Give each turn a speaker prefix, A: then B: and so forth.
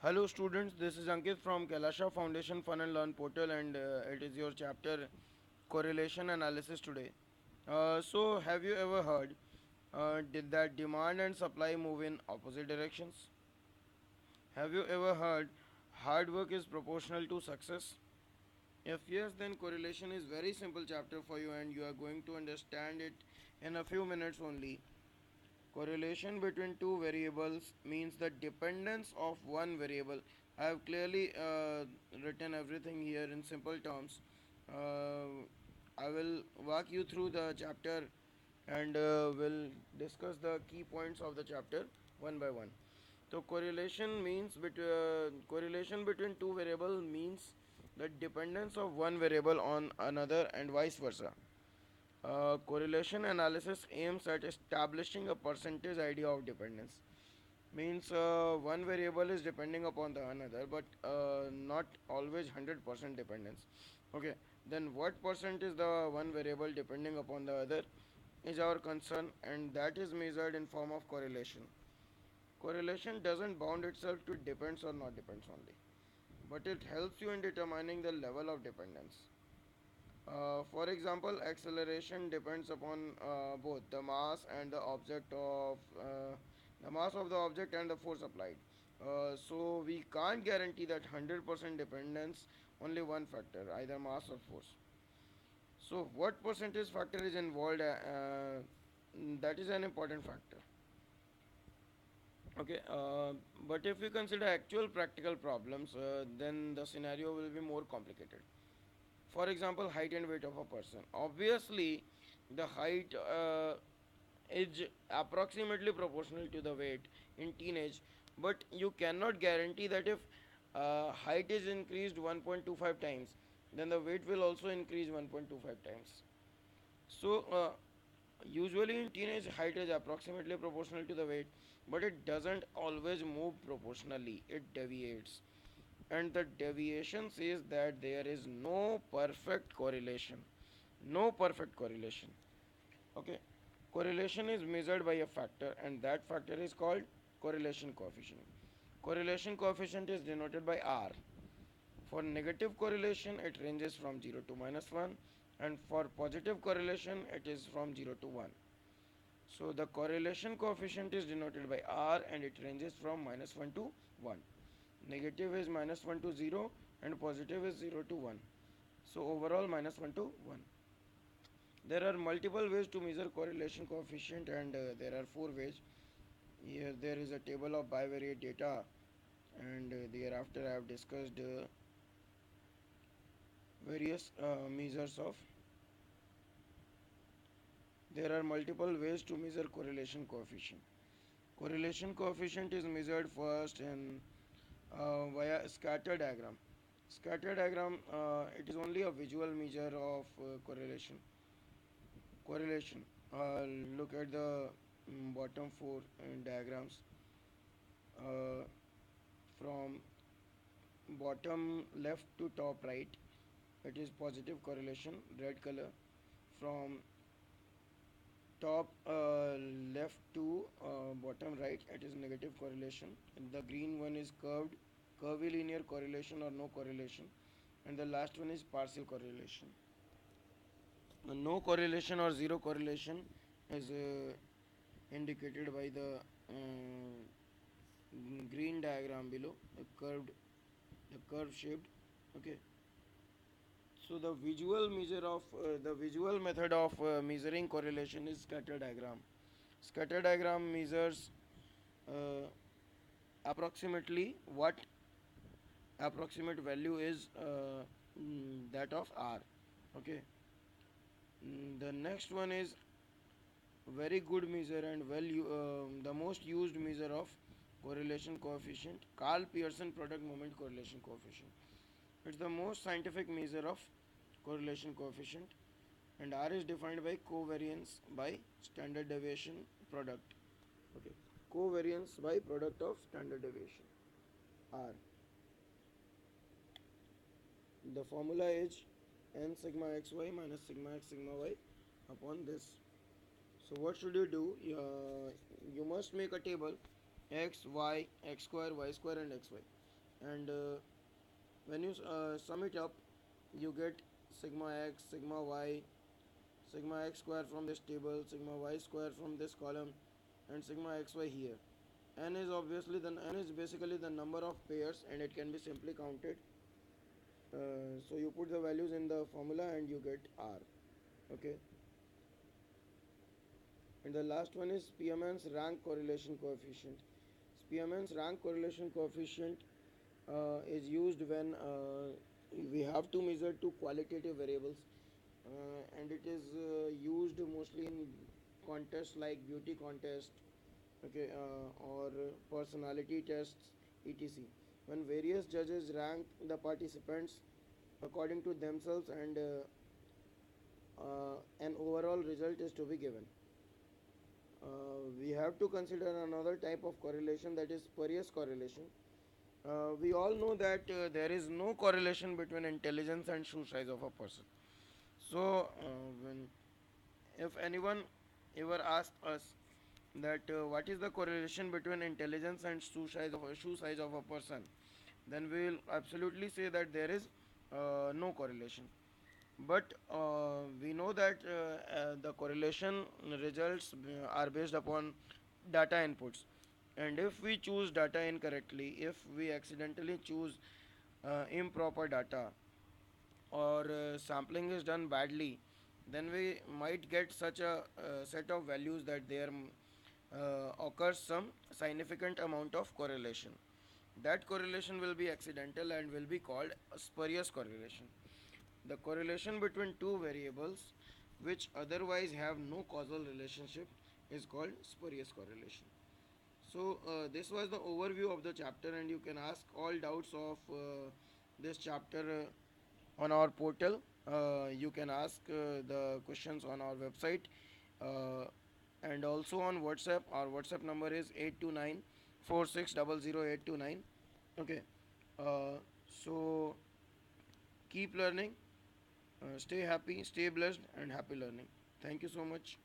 A: Hello students, this is Ankit from Kailasha Foundation Fun and Learn portal and it is your chapter correlation analysis today. So have you ever heard did that demand and supply move in opposite directions? Have you ever heard hard work is proportional to success? If yes, then correlation is very simple chapter for you and you are going to understand it in a few minutes only. Correlation between two variables means the dependence of one variable. I have clearly written everything here in simple terms. I will walk you through the chapter and will discuss the key points of the chapter one by one. So correlation between two variables means the dependence of one variable on another and vice versa. Correlation analysis aims at establishing a percentage idea of dependence. Means one variable is depending upon the another, but not always 100% dependence. Okay, then what percent is the one variable depending upon the other is our concern, and that is measured in form of correlation. Correlation doesn't bound itself to depends or not depends only, but it helps you in determining the level of dependence. For example, acceleration depends upon both the mass and the object of the mass of the object and the force applied. So we can't guarantee that 100% dependence only one factor, either mass or force. So what percentage factor is involved? That is an important factor. Okay, but if we consider actual practical problems, then the scenario will be more complicated. For example, height and weight of a person. Obviously, the height is approximately proportional to the weight in teenage, but you cannot guarantee that if height is increased 1.25 times, then the weight will also increase 1.25 times. So, usually in teenage, height is approximately proportional to the weight, but it doesn't always move proportionally, it deviates. And the deviation says that there is no perfect correlation. No perfect correlation. Okay. Correlation is measured by a factor, and that factor is called correlation coefficient. Correlation coefficient is denoted by R. For negative correlation, it ranges from 0 to minus 1, and for positive correlation, it is from 0 to 1. So the correlation coefficient is denoted by R and it ranges from minus 1 to 1. Negative is minus 1 to 0 and positive is 0 to 1. So overall minus 1 to 1. There are multiple ways to measure correlation coefficient and there are four ways. Here there is a table of bivariate data and thereafter I have discussed various measures of. There are multiple ways to measure correlation coefficient. Correlation coefficient is measured first in via scatter diagram. Scatter diagram it is only a visual measure of correlation. Correlation. Look at the bottom four diagrams. Uh, from bottom left to top right, it is positive correlation, red color. From top left to bottom right, it is negative correlation. And the green one is curvy linear correlation or no correlation. And the last one is partial correlation. No correlation or zero correlation is indicated by the green diagram below, the curve shaped. Okay. So the visual method of measuring correlation is scatter diagram. Scatter diagram measures uh, approximately what approximate value is that of R. Okay. The next one is very good measure and the most used measure of correlation coefficient, Carl Pearson product moment correlation coefficient. It's the most scientific measure of correlation coefficient, and R is defined by covariance by standard deviation product. Okay, covariance by product of standard deviation. R. The formula is n sigma xy minus sigma x sigma y upon this. So what should you do? You must make a table x, y, x square, and xy. and when you sum it up, you get sigma x, sigma y, sigma x square from this table, sigma y square from this column, and sigma xy here. N is basically the number of pairs, and it can be simply counted. So you put the values in the formula and you get R. Okay. And the last one is Spearman's rank correlation coefficient. Spearman's rank correlation coefficient is used when we have to measure two qualitative variables, and it is used mostly in contests like beauty contest, okay, or personality tests, etc. When various judges rank the participants according to themselves, and an overall result is to be given. We have to consider another type of correlation, that is spurious correlation. We all know that there is no correlation between intelligence and shoe size of a person. So, when if anyone ever asks us that what is the correlation between intelligence and shoe size of a person, then we will absolutely say that there is no correlation. But we know that the correlation results are based upon data inputs, and if we choose data incorrectly, if we accidentally choose improper data, or sampling is done badly, then we might get such a set of values that there occurs some significant amount of correlation. That correlation will be accidental and will be called a spurious correlation. The correlation between two variables which otherwise have no causal relationship is called spurious correlation. So, this was the overview of the chapter, and you can ask all doubts of this chapter on our portal. You can ask the questions on our website, uh, and also on WhatsApp. Our WhatsApp number is 829 4600 829. Okay. So keep learning, stay happy, stay blessed, and happy learning. Thank you so much.